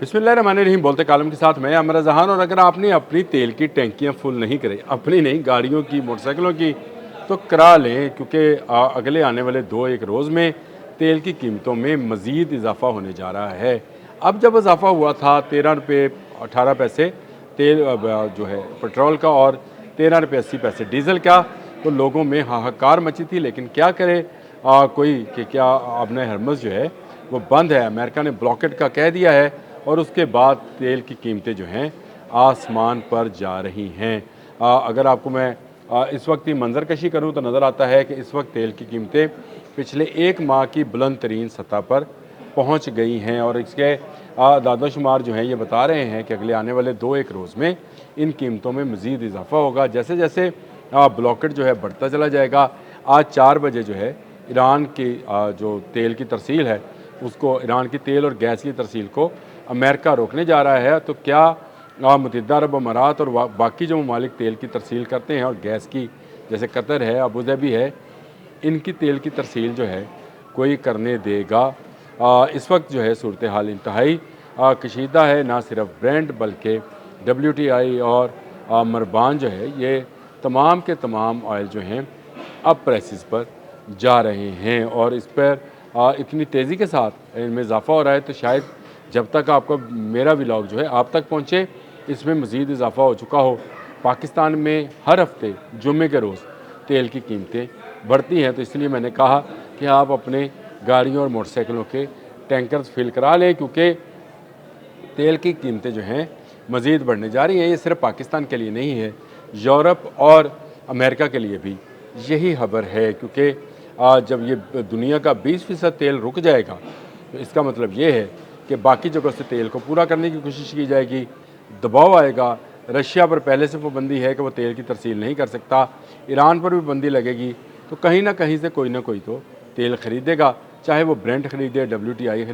बिस्मिल्लाहिर्रहमानिर्रहीम बोलते कालम के साथ मैं अमर जहान। और अगर आपने अपनी तेल की टैंकियाँ फुल नहीं करें, अपनी नहीं गाड़ियों की, मोटरसाइकिलों की, तो करा लें, क्योंकि अगले आने वाले 2-1 रोज़ में तेल की कीमतों में मज़ीद इजाफ़ा होने जा रहा है। अब जब इजाफ़ा हुआ था 13 रुपये 18 पैसे तेल जो है पेट्रोल का, और 13 रुपये 80 पैसे डीज़ल का, तो लोगों में हाहाकार मची थी। लेकिन क्या करे कोई कि क्या आपने हरमज़ जो है वो बंद है, अमेरिका ने ब्लॉकेट का कह दिया है, और उसके बाद तेल की कीमतें जो हैं आसमान पर जा रही हैं। अगर आपको मैं इस वक्त की मंजरकशी करूं तो नज़र आता है कि इस वक्त तेल की कीमतें पिछले 1 माह की बुलंद तरीन सतह पर पहुंच गई हैं, और इसके दादोशुमार जो हैं ये बता रहे हैं कि अगले आने वाले 2-1 रोज़ में इन कीमतों में मज़ीद इजाफा होगा। जैसे जैसे ब्लॉकेट जो है बढ़ता चला जाएगा। आज 4 बजे जो है ईरान की जो तेल की तरसील है उसको, ईरान की तेल और गैस की तरसील को अमेरिका रोकने जा रहा है। तो क्या मुत्तहिदा अरब अमारात और बाकी जो ममालिक तेल की तरसील करते हैं और गैस की, जैसे कतर है, अबू धाबी है, इनकी तेल की तरसील जो है कोई करने देगा? इस वक्त जो है सूरत हाल इंतहाई कशीदा है। ना सिर्फ ब्रेंट बल्कि WTI और मरबान जो है, ये तमाम के तमाम ऑयल जो हैं अब प्राइसेस पर जा रहे हैं, और इस पर इतनी तेज़ी के साथ इनमें इजाफा हो रहा है। तो शायद जब तक आपका मेरा व्लॉग जो है आप तक पहुँचे, इसमें मज़ीद इजाफा हो चुका हो। पाकिस्तान में हर हफ्ते जुम्मे के रोज़ तेल की कीमतें बढ़ती हैं, तो इसलिए मैंने कहा कि आप अपने गाड़ियों और मोटरसाइकिलों के टैंकर्स फिल करा लें, क्योंकि तेल की कीमतें जो हैं मज़ीद बढ़ने जा रही हैं। ये सिर्फ पाकिस्तान के लिए नहीं है, यूरोप और अमेरिका के लिए भी यही खबर है, क्योंकि जब ये दुनिया का 20% तेल रुक जाएगा तो इसका मतलब ये है कि बाकी जगहों से तेल को पूरा करने की कोशिश की जाएगी, दबाव आएगा। रशिया पर पहले से पाबंदी है कि वो तेल की तरसील नहीं कर सकता, ईरान पर भी पाबंदी लगेगी, तो कहीं ना कहीं से कोई ना कोई तो तेल ख़रीदेगा, चाहे वो ब्रेंट ख़रीदे, WTI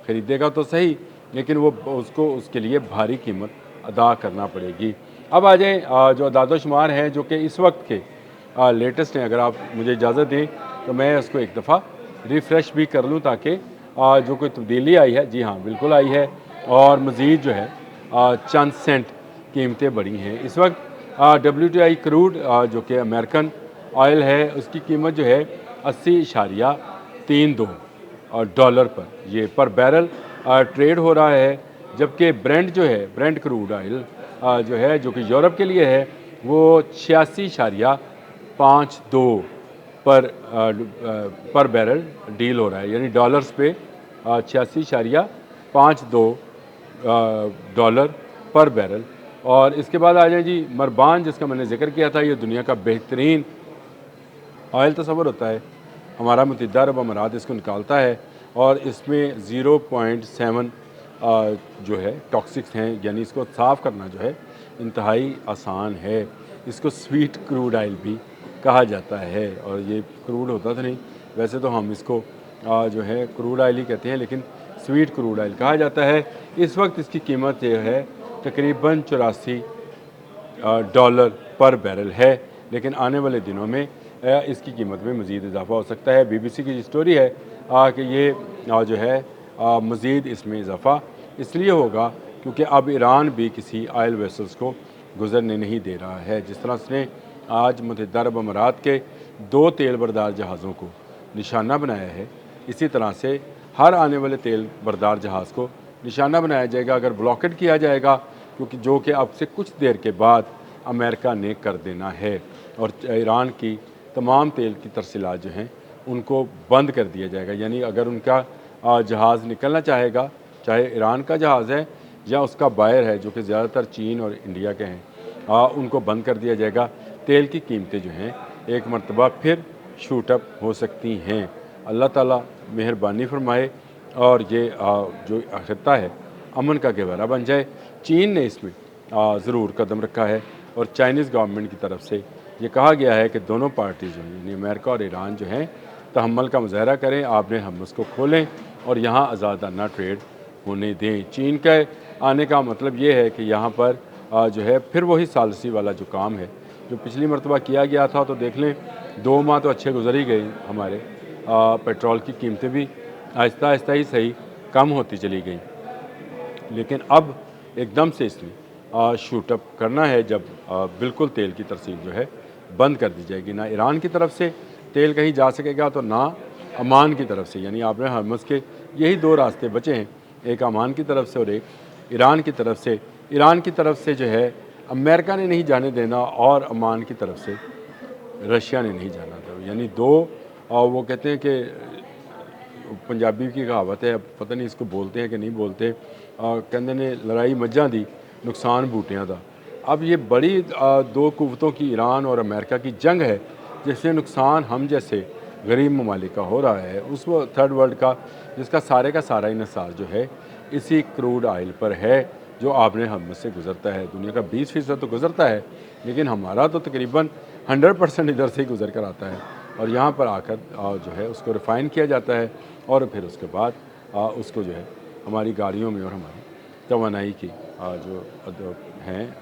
ख़रीदेगा तो सही, लेकिन वो उसको उसके लिए भारी कीमत अदा करना पड़ेगी। अब आ जाएँ जो अदाद-ओ-शुमार हैं जो कि इस वक्त के लेटेस्ट हैं। अगर आप मुझे इजाज़त दें तो मैं उसको एक दफ़ा रिफ़्रेश भी कर लूँ, ताकि जो कोई तब्दीली आई है, जी हाँ बिल्कुल आई है, और मज़ीद जो है चंद सेंट कीमतें बढ़ी हैं। इस वक्त WTI क्रूड जो कि अमेरिकन ऑयल है, उसकी कीमत जो है 80.32 डॉलर पर, ये पर बैरल ट्रेड हो रहा है। जबकि ब्रेंट जो है, ब्रेंट क्रूड ऑयल जो है, जो कि यूरोप के लिए है, वो 86.52 पर बैरल डील हो रहा है, यानी डॉलर्स पे 86.52 डॉलर पर बैरल। और इसके बाद आ जाए जी मरबान, जिसका मैंने जिक्र किया था। ये दुनिया का बेहतरीन ऑयल तस्वर होता है, हमारा मुत्तहिदा अरब अमारात इसको निकालता है, और इसमें 0.7 जो है टॉक्सिक्स हैं, यानी इसको साफ़ करना जो है इंतहाई आसान है। इसको स्वीट क्रूड ऑयल भी कहा जाता है, और ये क्रूड होता तो नहीं, वैसे तो हम इसको जो है क्रूड ऑयल ही कहते हैं, लेकिन स्वीट क्रूड ऑयल कहा जाता है। इस वक्त इसकी कीमत जो है तकरीबन 84 डॉलर पर बैरल है, लेकिन आने वाले दिनों में इसकी कीमत में मज़ीद इजाफा हो सकता है। BBC की स्टोरी है कि ये जो है मज़ीद इसमें इजाफा इसलिए होगा क्योंकि अब ईरान भी किसी ऑयल वेसल्स को गुजरने नहीं दे रहा है। जिस तरह से आज मुत्तहिदा अरब अमारात के 2 तेल बरदार जहाज़ों को निशाना बनाया है, इसी तरह से हर आने वाले तेल बरदार जहाज़ को निशाना बनाया जाएगा अगर ब्लॉकेट किया जाएगा, क्योंकि जो कि अब से कुछ देर के बाद अमेरिका ने कर देना है, और ईरान की तमाम तेल की तरसीलात जो हैं उनको बंद कर दिया जाएगा। यानी अगर उनका जहाज़ निकलना चाहेगा, चाहे ईरान का जहाज़ है या उसका बायर है, जो कि ज़्यादातर चीन और इंडिया के हैं, उनको बंद कर दिया जाएगा। तेल की कीमतें जो हैं एक मरतबा फिर शूट अप हो सकती हैं। अल्लाह ताला मेहरबानी फरमाए और ये जो खित्ता है अमन का गहवारा बन जाए। चीन ने इसमें ज़रूर कदम रखा है, और चाइनीज़ गवर्नमेंट की तरफ से ये कहा गया है कि दोनों पार्टी जो हैं, यानी अमेरिका और ईरान जो हैं, तहम्मुल का मुज़ाहरा करें, आपने हम उसको खोलें और यहाँ आज़ादाना ट्रेड होने दें। चीन के आने का मतलब ये है कि यहाँ पर जो है फिर वही सालसी वाला जो काम है जो पिछली मरतबा किया गया था। तो देख लें 2 माह तो अच्छे गुजर ही गए हमारे, पेट्रोल की कीमतें भी आहिस्ता आहिस्ता ही सही कम होती चली गई, लेकिन अब एकदम से इसने शूटअप करना है जब बिल्कुल तेल की तरसील जो है बंद कर दी जाएगी। ना ईरान की तरफ से तेल कहीं जा सकेगा तो ना अमान की तरफ से, यानी आपने हरमुज़ के यही दो रास्ते बचे हैं, एक अमान की तरफ से और एक ईरान की तरफ से। ईरान की तरफ से जो है अमेरिका ने नहीं जाने देना और अमान की तरफ से रशिया ने नहीं जाना था। यानी दो वो कहते हैं कि पंजाबी की कहावत है, पता नहीं इसको बोलते हैं कि नहीं बोलते, कहते ने लड़ाई मज्जां दी नुकसान बूटियां दा। अब ये बड़ी दो कुव्वतों की ईरान और अमेरिका की जंग है जिससे नुकसान हम जैसे गरीब ममालिक का हो रहा है, उस वो थर्ड वर्ल्ड का, जिसका सारे का सारा इन्हिसार जो है इसी क्रूड ऑयल पर है जो आपने हम से गुजरता है। दुनिया का 20% तो गुजरता है, लेकिन हमारा तो तकरीबन 100% इधर से ही गुजर कर आता है और यहाँ पर आकर जो है उसको रिफ़ाइन किया जाता है और फिर उसके बाद उसको जो है हमारी गाड़ियों में और हमारी तवानाई की जो हैं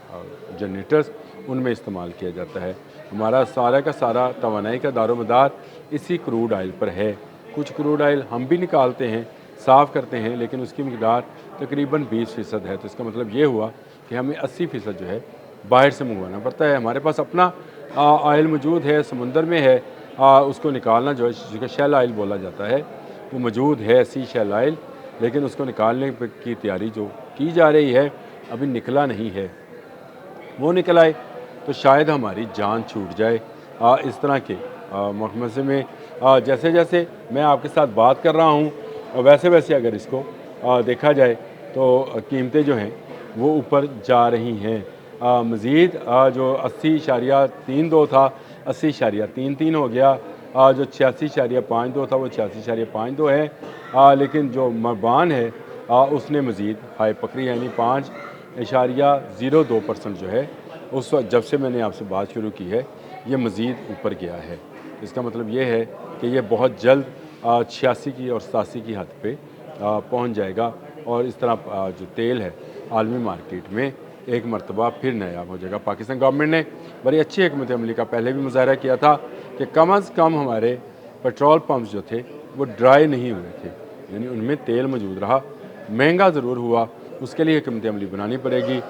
जनरेटर्स उनमें इस्तेमाल किया जाता है। हमारा सारा का सारा तवानाई का दारोमदार इसी क्रूड ऑयल पर है। कुछ क्रूड ऑयल हम भी निकालते हैं, साफ़ करते हैं, लेकिन उसकी मकदार तकरीबन 20% है। तो इसका मतलब ये हुआ कि हमें 80% जो है बाहर से मंगवाना पड़ता है। हमारे पास अपना ऑयल मौजूद है, समुंदर में है, उसको निकालना जो है जिसको शेल ऑयल बोला जाता है वो मौजूद है, सी शेल ऑयल, लेकिन उसको निकालने की तैयारी जो की जा रही है अभी निकला नहीं है। वो निकल आए तो शायद हमारी जान छूट जाए। इस तरह के मखमसे में जैसे जैसे मैं आपके साथ बात कर रहा हूँ वैसे वैसे अगर इसको देखा जाए तो कीमतें जो हैं वो ऊपर जा रही हैं। मज़ीद जो 80.32 था 80.33 हो गया, जो 86.52 था वो 86.52 है, लेकिन जो मरबान है उसने मज़ीद हाई पकड़ी, यानी 5.02% जो है उस वक्त जब से मैंने आपसे बात शुरू की है ये मज़ीद ऊपर गया है। इसका मतलब ये है कि ये बहुत जल्द 86 की और 87 की हद पे पहुंच जाएगा और इस तरह जो तेल है आलमी मार्केट में एक मरतबा फिर नायाब हो जाएगा। पाकिस्तान गवर्नमेंट ने बड़ी अच्छी हिकमत अमली का पहले भी मुजाहरा किया था कि कम अज़ कम हमारे पेट्रोल पम्प्स जो थे वो ड्राई नहीं हुए थे, यानी उनमें तेल मौजूद रहा। महंगा ज़रूर हुआ, उसके लिए हिकमत अमली बनानी पड़ेगी।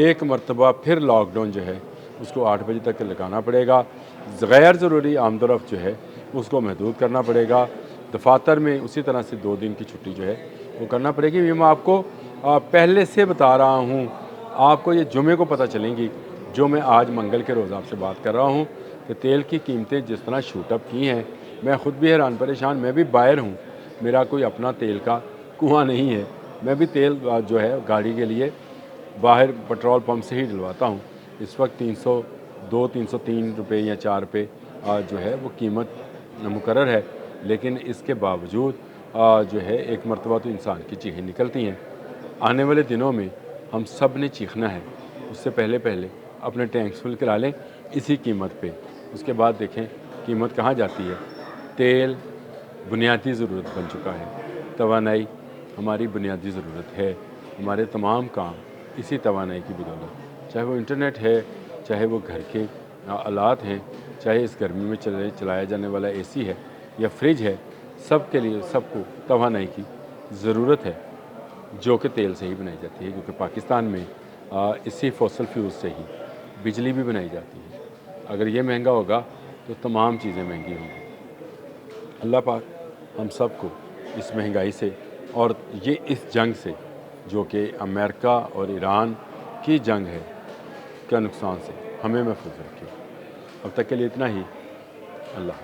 एक मरतबा फिर लॉकडाउन जो है उसको 8 बजे तक लगाना पड़ेगा। गैर ज़रूरी आमदोरफ़्त जो है उसको महदूद करना पड़ेगा। दफातर में उसी तरह से 2 दिन की छुट्टी जो है वो करना पड़ेगी। ये मैं आपको पहले से बता रहा हूँ, आपको ये जुमे को पता चलेंगी जो मैं आज मंगल के रोज़ आपसे बात कर रहा हूँ कि तेल की कीमतें जिस तरह शूटअप की हैं। मैं ख़ुद भी हैरान परेशान, मैं भी बायर हूँ, मेरा कोई अपना तेल का कुआँ नहीं है। मैं भी तेल जो है गाड़ी के लिए बाहर पेट्रोल पंप से ही डलवाता हूँ। इस वक्त 302-303 रुपये या 4 रुपये जो है वो कीमत मुकर्रर है, लेकिन इसके बावजूद जो है एक मरतबा तो इंसान की चीखें निकलती हैं। आने वाले दिनों में हम सब ने चीखना है, उससे पहले पहले अपने टैंक्स फुल करा लें इसी कीमत पे, उसके बाद देखें कीमत कहाँ जाती है। तेल बुनियादी ज़रूरत बन चुका है, तवानाई हमारी बुनियादी ज़रूरत है। हमारे तमाम काम इसी तवानाई की बदौलत, चाहे वो इंटरनेट है, चाहे वो घर के आलात हैं, चाहे इस गर्मी में चलाया जाने वाला एसी है या फ्रिज है, सब के लिए सबको तवानाई की ज़रूरत है जो कि तेल से ही बनाई जाती है, क्योंकि पाकिस्तान में इसी फॉसल फ्यूल से ही बिजली भी बनाई जाती है। अगर ये महंगा होगा तो तमाम चीज़ें महंगी होंगी। अल्लाह पाक हम सब को इस महंगाई से और ये इस जंग से जो कि अमेरिका और ईरान की जंग है का नुकसान से हमें महफूज रखे। अब तक के लिए इतना ही। अल्लाह।